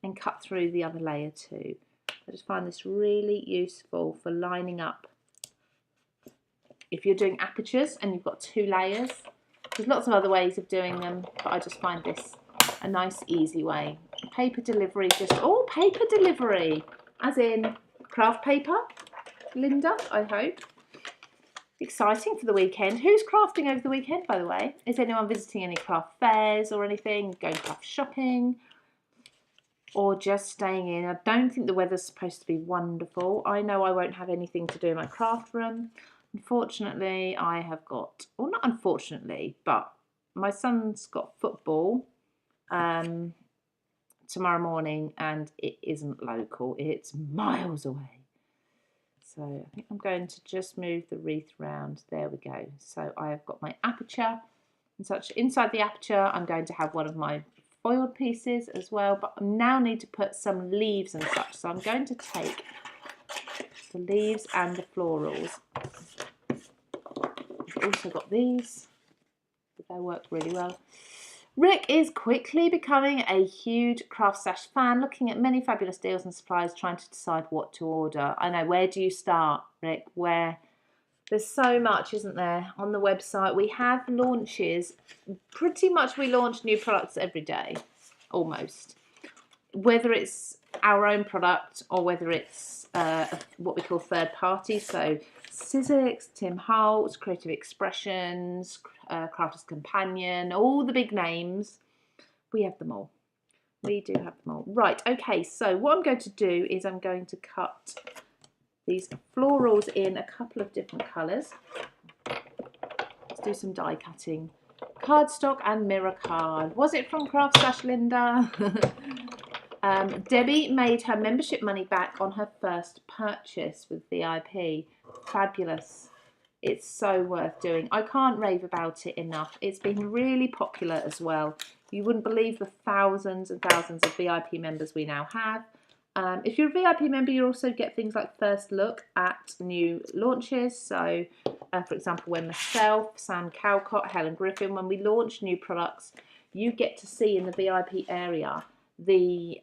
and cut through the other layer too. I just find this really useful for lining up. If you're doing apertures and you've got two layers, there's lots of other ways of doing them, but I just find this a nice, easy way. Paper delivery, paper delivery, as in craft paper, Linda, I hope. Exciting for the weekend. Who's crafting over the weekend, by the way? Is anyone visiting any craft fairs or anything? Going craft shopping? Or just staying in? I don't think the weather's supposed to be wonderful. I know I won't have anything to do in my craft room. Unfortunately, I have got, well, not unfortunately, but my son's got football tomorrow morning, and it isn't local, it's miles away. So I think I'm going to just move the wreath round. There we go. So I have got my aperture and such. Inside the aperture, I'm going to have one of my foiled pieces as well, but I now need to put some leaves and such. So I'm going to take the leaves and the florals. I've also got these. They work really well. Rick is quickly becoming a huge CraftStash fan, looking at many fabulous deals and supplies, trying to decide what to order. I know, where do you start, Rick? There's so much, isn't there, on the website. We have launches. Pretty much we launch new products every day, almost. Whether it's our own product or whether it's what we call third party, so Sizzix, Tim Holtz, Creative Expressions, Crafter's Companion, all the big names, we have them all. We do have them all. Right, okay, so what I'm going to do is I'm going to cut these florals in a couple of different colours. Let's do some die cutting. Cardstock and mirror card. Was it from CraftStash, Linda? Debbie made her membership money back on her first purchase with VIP. Fabulous. It's so worth doing. I can't rave about it enough. It's been really popular as well. You wouldn't believe the thousands and thousands of VIP members we now have. If you're a VIP member, you also get things like first look at new launches. So, for example, when myself, Sam Calcott, Helen Griffin, when we launch new products, you get to see in the VIP area the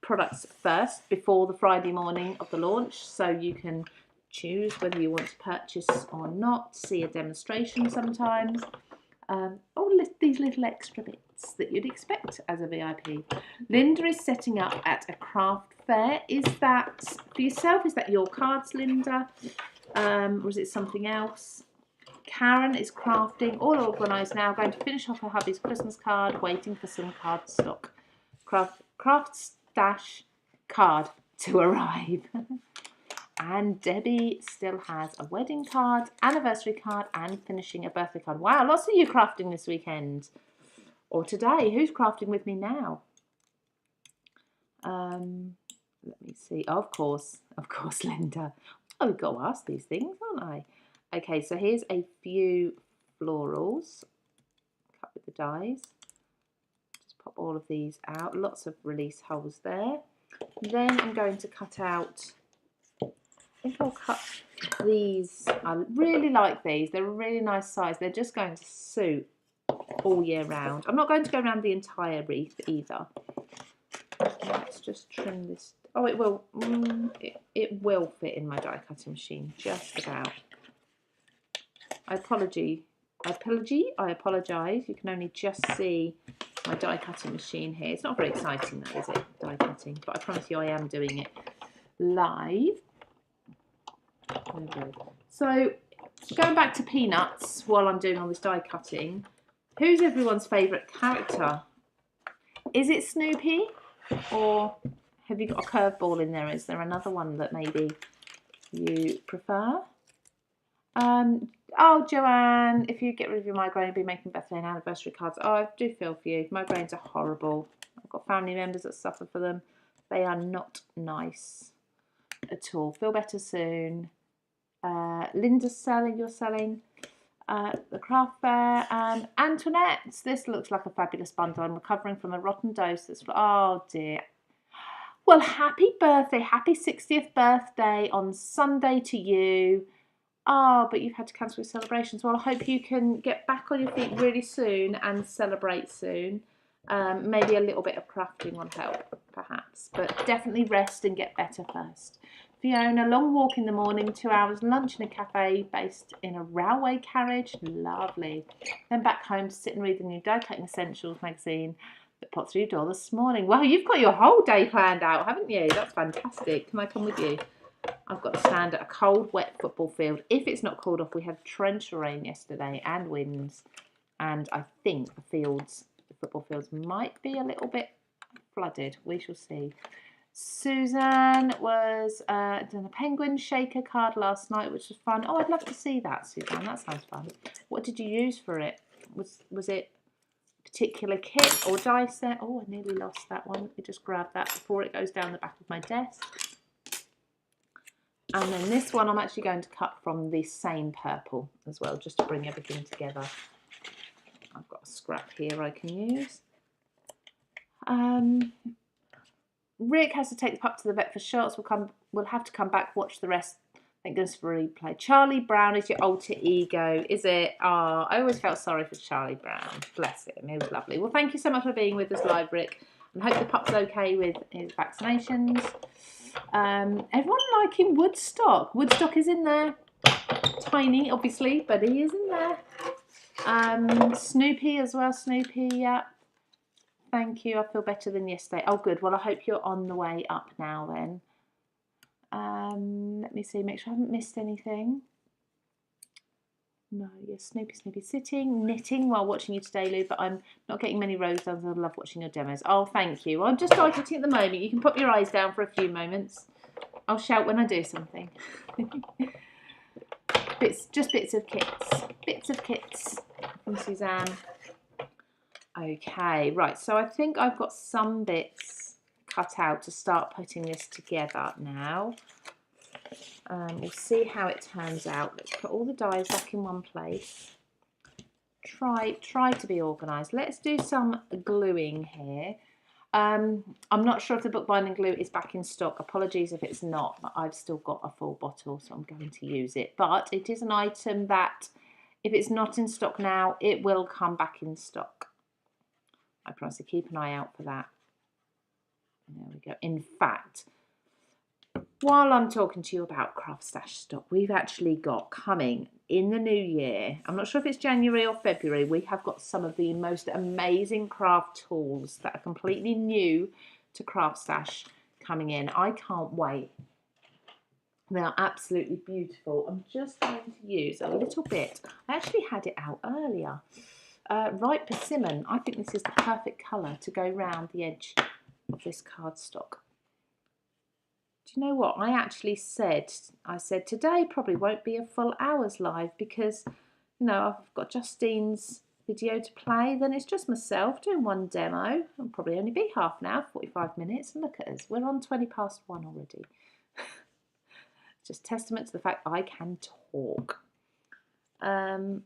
products first before the Friday morning of the launch. So you can choose whether you want to purchase or not, see a demonstration sometimes. These little extra bits that you'd expect as a VIP. Linda is setting up at a craft fair. Is that for yourself? Is that your cards, Linda? Or is it something else? Karen is crafting, all organised now, going to finish off her hubby's Christmas card, waiting for some card stock. CraftStash card to arrive. And Debbie still has a wedding card, anniversary card, and finishing a birthday card. Wow, lots of you crafting this weekend. Or today. Who's crafting with me now? Let me see. Oh, of course, Linda. Oh, we've got to ask these things, aren't I? Okay, so here's a few florals. Cut with the dies. Just pop all of these out. Lots of release holes there. Then I'm going to cut out... I think I'll cut these. I really like these. They're a really nice size. They're just going to suit all year round. I'm not going to go around the entire wreath either. Let's just trim this. Oh, it will. It will fit in my die cutting machine, just about. I apologise. You can only just see my die cutting machine here. It's not very exciting though, is it? Die cutting, but I promise you I am doing it live. So going back to Peanuts while I'm doing all this die cutting, who's everyone's favourite character? Is it Snoopy, or have you got a curveball in there? Is there another one that maybe you prefer? Oh, Joanne, if you get rid of your migraine, you'll be making birthday and anniversary cards. Oh, I do feel for you. Migraines are horrible. I've got family members that suffer for them. They are not nice at all. Feel better soon. Linda's selling, you're selling. The craft fair. Antoinette, this looks like a fabulous bundle. I'm recovering from a rotten dose. Oh dear. Well, happy birthday, happy 60th birthday on Sunday to you. Oh, but you've had to cancel your celebrations. Well, I hope you can get back on your feet really soon and celebrate soon. Maybe a little bit of crafting will help, perhaps. But definitely rest and get better first. Fiona, long walk in the morning, 2 hours lunch in a cafe based in a railway carriage. Lovely. Then back home to sit and read the new Die Cutting Essentials magazine that popped through your door this morning. Wow, you've got your whole day planned out, haven't you? That's fantastic. Can I come with you? I've got to stand at a cold, wet football field. If it's not cooled off, we had torrential rain yesterday and winds. And I think the football fields might be a little bit flooded. We shall see. Susan was doing a penguin shaker card last night, which was fun. Oh, I'd love to see that, Susan. That sounds fun. What did you use for it? Was it a particular kit or die set? Oh, I nearly lost that one. Let me just grab that before it goes down the back of my desk. And then this one I'm actually going to cut from the same purple as well, just to bring everything together. I've got a scrap here I can use. Rick has to take the pup to the vet for shots. We'll have to come back, watch the rest. Thank goodness for replay. Charlie Brown is your alter ego, is it? Oh, I always felt sorry for Charlie Brown. Bless him, he was lovely. Well, thank you so much for being with us live, Rick. And hope the pup's okay with his vaccinations. Everyone liking Woodstock. Woodstock is in there. Tiny, obviously, but he is in there. Snoopy as well. Snoopy, yeah. Thank you. I feel better than yesterday. Oh, good. Well, I hope you're on the way up now then. Let me see. Make sure I haven't missed anything. No, yes, Snoopy sitting, knitting while watching you today, Lou, but I'm not getting many rows done, so I love watching your demos. Oh, thank you. I'm just die cutting at the moment. You can put your eyes down for a few moments. I'll shout when I do something. Just bits of kits. Bits of kits from Suzanne. Okay, right, so I think I've got some bits cut out to start putting this together now. We'll see how it turns out. Let's put all the dies back in one place. Try to be organised. Let's do some gluing here. I'm not sure if the bookbinding glue is back in stock. Apologies if it's not, but I've still got a full bottle, so I'm going to use it. But it is an item that, if it's not in stock now, it will come back in stock. I promise to keep an eye out for that. There we go. In fact, while I'm talking to you about CraftStash stock, we've actually got coming in the new year, I'm not sure if it's January or February, we have got some of the most amazing craft tools that are completely new to CraftStash coming in. I can't wait. They are absolutely beautiful. I'm just going to use a little bit. I actually had it out earlier. Ripe persimmon. I think this is the perfect colour to go round the edge of this cardstock. Do you know what? I said today probably won't be a full hour's live because, you know, I've got Justine's video to play. Then it's just myself doing one demo. It'll probably only be half an hour, 45 minutes. And look at us. We're on 20 past 1 already. Just testament to the fact I can talk. There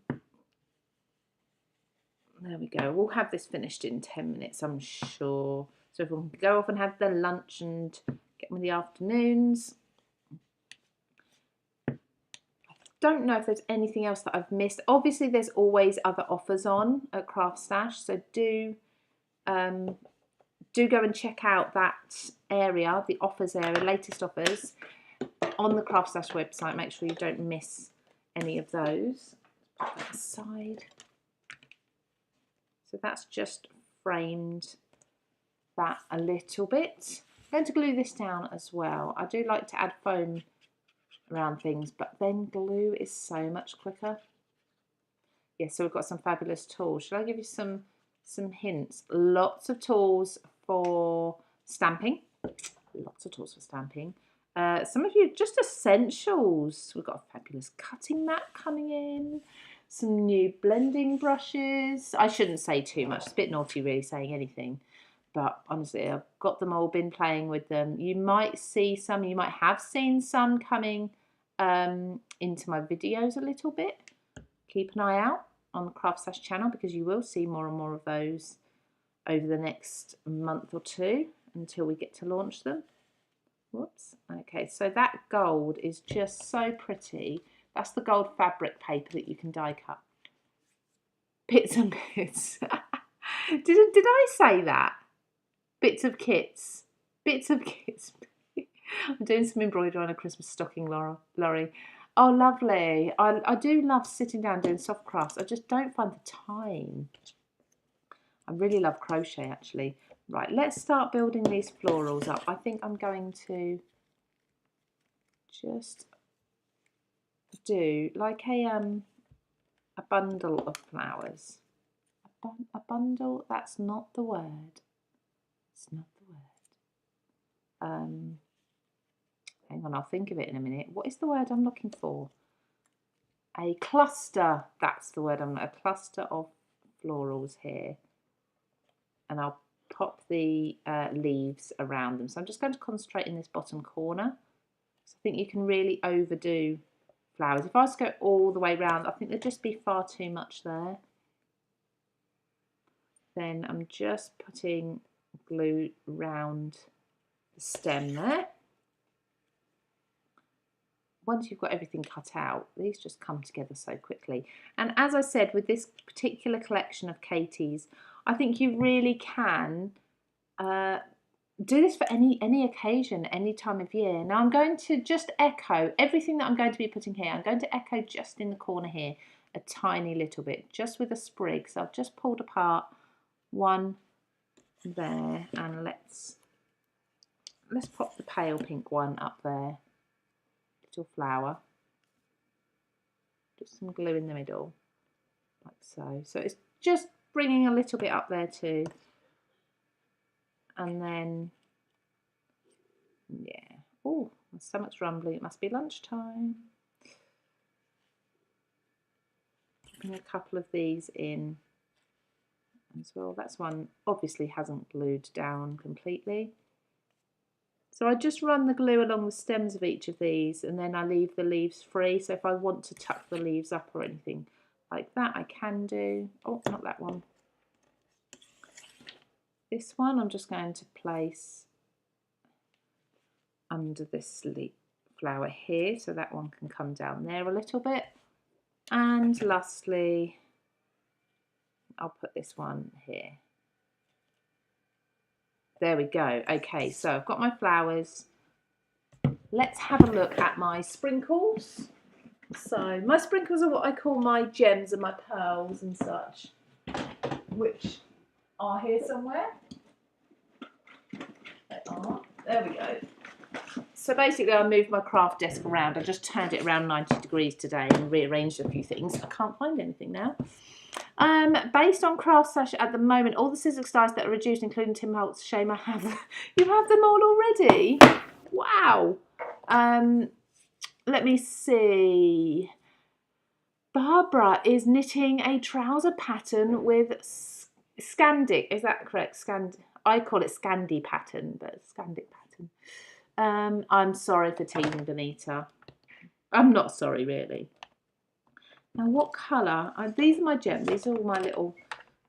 we go. We'll have this finished in 10 minutes, I'm sure. So if we can go off and have the lunch and get with the afternoons. I don't know if there's anything else that I've missed. Obviously, there's always other offers on at CraftStash, so do go and check out that area, the offers area, latest offers on the CraftStash website. Make sure you don't miss any of those. Put that aside. So that's just framed that a little bit. I'm going to glue this down as well. I do like to add foam around things, but then glue is so much quicker. Yeah, so we've got some fabulous tools. Shall I give you some hints? Lots of tools for stamping. Lots of tools for stamping. Some of you, just essentials. We've got a fabulous cutting mat coming in. Some new blending brushes. I shouldn't say too much. It's a bit naughty really saying anything. But honestly, I've got them all, been playing with them. You might see some, you might have seen some coming into my videos a little bit. Keep an eye out on the CraftStash channel because you will see more and more of those over the next month or two until we get to launch them. Whoops. Okay, so that gold is just so pretty. That's the gold fabric paper that you can die cut. Bits and bits. Did I say that? Bits of kits. Bits of kits. I'm doing some embroidery on a Christmas stocking, Laurie. Oh, lovely. I do love sitting down doing soft crafts. I just don't find the time. I really love crochet, actually. Right, let's start building these florals up. I think I'm going to just do like a bundle of flowers. A bundle? That's not the word. It's not the word. Hang on, I'll think of it in a minute. What is the word I'm looking for? A cluster. That's the word. A cluster of florals here. And I'll pop the leaves around them. So I'm just going to concentrate in this bottom corner. So I think you can really overdo flowers. If I was to go all the way around, I think there'd just be far too much there. Then I'm just putting glue round the stem there. Once you've got everything cut out, these just come together so quickly. And as I said, with this particular collection of Katie's, I think you really can do this for any occasion, any time of year. Now I'm going to just echo everything that I'm going to be putting here. I'm going to echo just in the corner here a tiny little bit, just with a sprig. So I've just pulled apart one there, and let's pop the pale pink one up there. Little flower. Just some glue in the middle, like so. So it's just bringing a little bit up there too. And then, yeah. Oh, there's so much rumbling. It must be lunchtime. Bring a couple of these in as well. That's one obviously hasn't glued down completely. So I just run the glue along the stems of each of these, and then I leave the leaves free. So if I want to tuck the leaves up or anything like that, I can do. Oh, not that one. this one I'm just going to place under this flower here, so that one can come down there a little bit. And lastly, I'll put this one here. There we go. Okay, so I've got my flowers. Let's have a look at my sprinkles. So my sprinkles are what I call my gems and my pearls and such, which are here somewhere. They are. There we go. So basically I moved my craft desk around. I just turned it around 90 degrees today and rearranged a few things. I can't find anything now. Based on CraftStash at the moment, all the sizzling styles that are reduced, including Tim Holtz, shame I have. You have them all already? Wow. Let me see. Barbara is knitting a trouser pattern with Scandic. Is that correct? I call it Scandi pattern, but Scandic pattern. I'm sorry for teasing Benita. I'm not sorry, really. Now, what colour? These are my gems. These are all my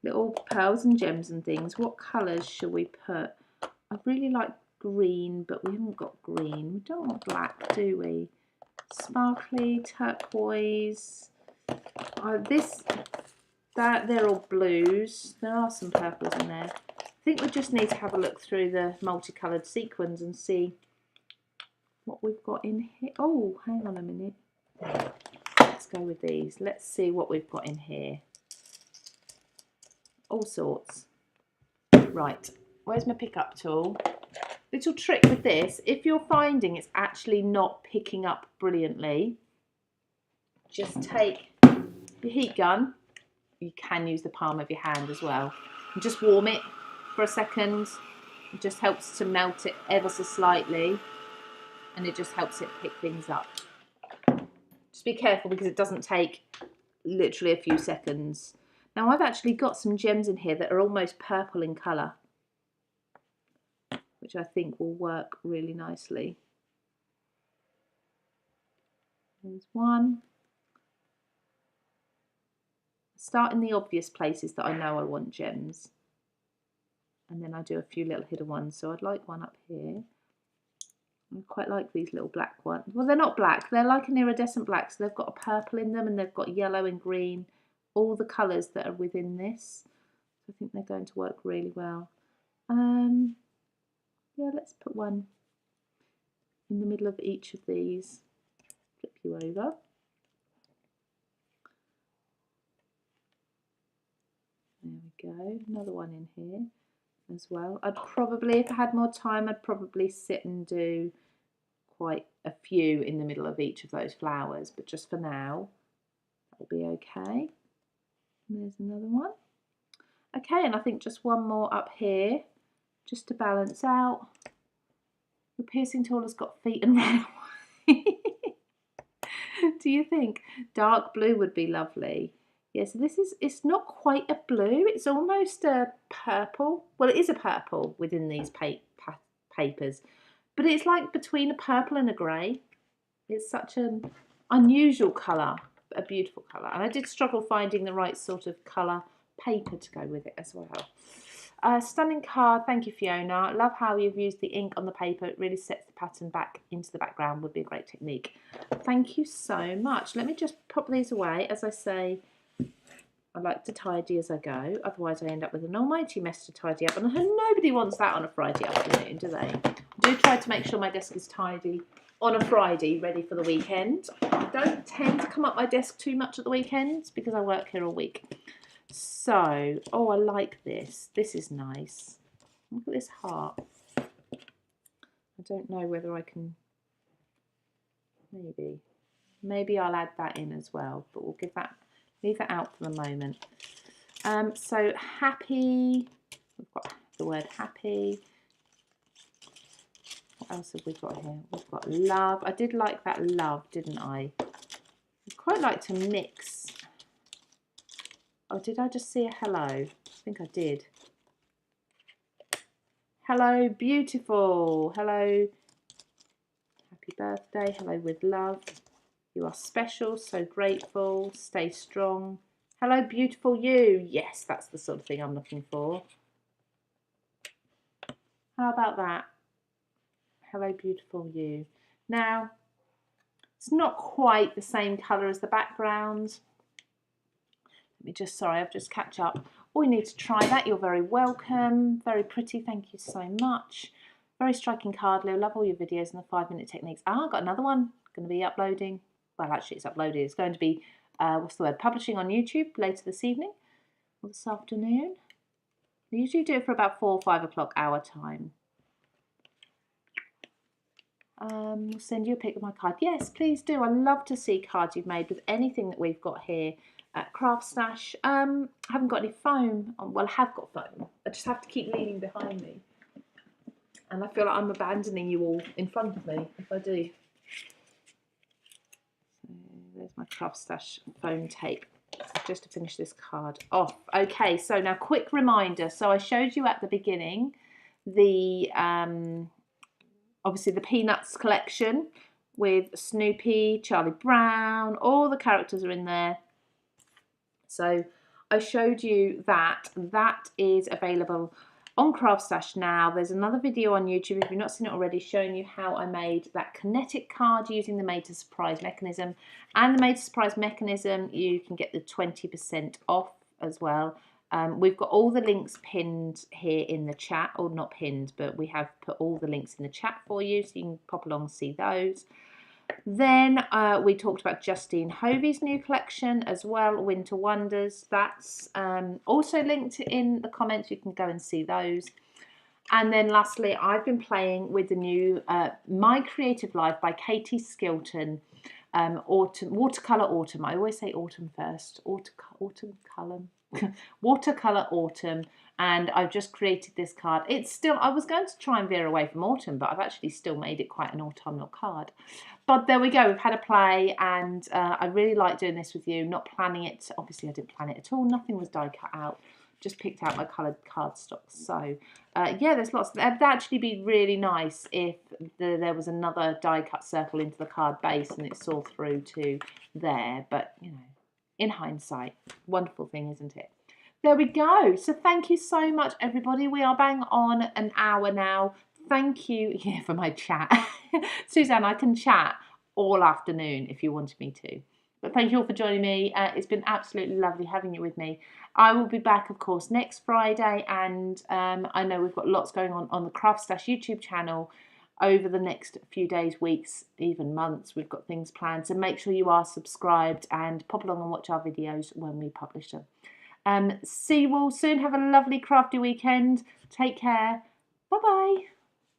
little pearls and gems and things. What colours shall we put? I really like green, but we haven't got green. We don't want black, do we? Sparkly, turquoise. They're all blues. There are some purples in there. I think we just need to have a look through the multicoloured sequins and see what we've got in here. Oh, hang on a minute. Let's go with these. Let's see what we've got in here. All sorts. Right, where's my pickup tool? Little trick with this, if you're finding it's actually not picking up brilliantly, just take your heat gun. You can use the palm of your hand as well. And just warm it for a second. It just helps to melt it ever so slightly. And it just helps it pick things up. Just be careful because it doesn't take literally a few seconds. Now I've actually got some gems in here that are almost purple in colour, which I think will work really nicely. There's one. Start in the obvious places that I know I want gems. And then I do a few little hidden ones. So I'd like one up here. I quite like these little black ones. Well, they're not black. They're like an iridescent black. So they've got a purple in them and they've got yellow and green. All the colours that are within this. I think they're going to work really well. Yeah, let's put one in the middle of each of these. Flip you over. There we go. Another one in here as well. I'd probably, if I had more time, I'd probably sit and do quite a few in the middle of each of those flowers, but just for now, that'll be okay. And there's another one. Okay, and I think just one more up here, just to balance out. The piercing tool has got feet and ran away. Do you think? Dark blue would be lovely. Yeah, so this is, it's not quite a blue, it's almost a purple. Well, it is a purple within these papers, but it's like between a purple and a grey. It's such an unusual colour, a beautiful colour. And I did struggle finding the right sort of colour paper to go with it as well. Stunning card, thank you Fiona. I love how you've used the ink on the paper. It really sets the pattern back into the background, would be a great technique. Thank you so much. Let me just pop these away. As I say, I like to tidy as I go, otherwise I end up with an almighty mess to tidy up, and nobody wants that on a Friday afternoon, do they? I do try to make sure my desk is tidy on a Friday, ready for the weekend. I don't tend to come up my desk too much at the weekends because I work here all week. So, oh, I like this. This is nice. Look at this heart. I don't know whether I can, maybe I'll add that in as well, but we'll leave that out for the moment. So happy, we've got the word happy. What else have we got here? We've got love. I did like that love, didn't I? I'd quite like to mix. Oh, did I just see a hello? I think I did. Hello, beautiful. Hello, happy birthday. Hello with love. You are special, so grateful. Stay strong. Hello, beautiful you. Yes, that's the sort of thing I'm looking for. How about that? Hello, beautiful you. Now, it's not quite the same colour as the background. Let me just, sorry, I've just catch up. All you need to try that. You're very welcome. Very pretty. Thank you so much. Very striking card, Lou. Love all your videos and the 5-minute techniques. I've got another one. Going to be uploading. Well, actually, it's uploaded. It's going to be, publishing on YouTube later this evening or this afternoon. I usually do it for about 4 or 5 o'clock our time. We'll send you a pic of my card. Yes, please do. I love to see cards you've made with anything that we've got here at CraftStash. I haven't got any foam. Well, I have got foam. I just have to keep leaning behind me. And I feel like I'm abandoning you all in front of me if I do. So there's my CraftStash foam tape. Just to finish this card off. Okay, so now quick reminder. So I showed you at the beginning the obviously the Peanuts collection with Snoopy, Charlie Brown, all the characters are in there. So I showed you that. That is available on CraftStash now. There's another video on YouTube, if you've not seen it already, showing you how I made that kinetic card using the Made to Surprise mechanism. And the Made to Surprise mechanism, you can get the 20% off as well. We've got all the links pinned here in the chat, or not pinned, but we have put all the links in the chat for you, so you can pop along and see those. Then we talked about Justine Hovey's new collection as well, Winter Wonders. That's also linked in the comments. You can go and see those. And then lastly, I've been playing with the new My Creative Life by Katie Skilton, Watercolor Autumn. I always say autumn first. Watercolor Autumn. And I've just created this card. It's still, I was going to try and veer away from autumn, but I've actually still made it quite an autumnal card. But there we go, we've had a play, and I really like doing this with you, not planning it. Obviously I didn't plan it at all, nothing was die cut out, just picked out my coloured cardstock. So yeah, there's lots. It'd actually be really nice if there was another die cut circle into the card base and it saw through to there, but you know, in hindsight, wonderful thing, isn't it? There we go. So thank you so much, everybody. We are bang on an hour now. Thank you for my chat. Suzanne, I can chat all afternoon if you wanted me to. But thank you all for joining me. It's been absolutely lovely having you with me. I will be back, of course, next Friday. And I know we've got lots going on the CraftStash YouTube channel over the next few days, weeks, even months. We've got things planned. So make sure you are subscribed and pop along and watch our videos when we publish them. See you all soon. Have a lovely crafty weekend. Take care. Bye-bye.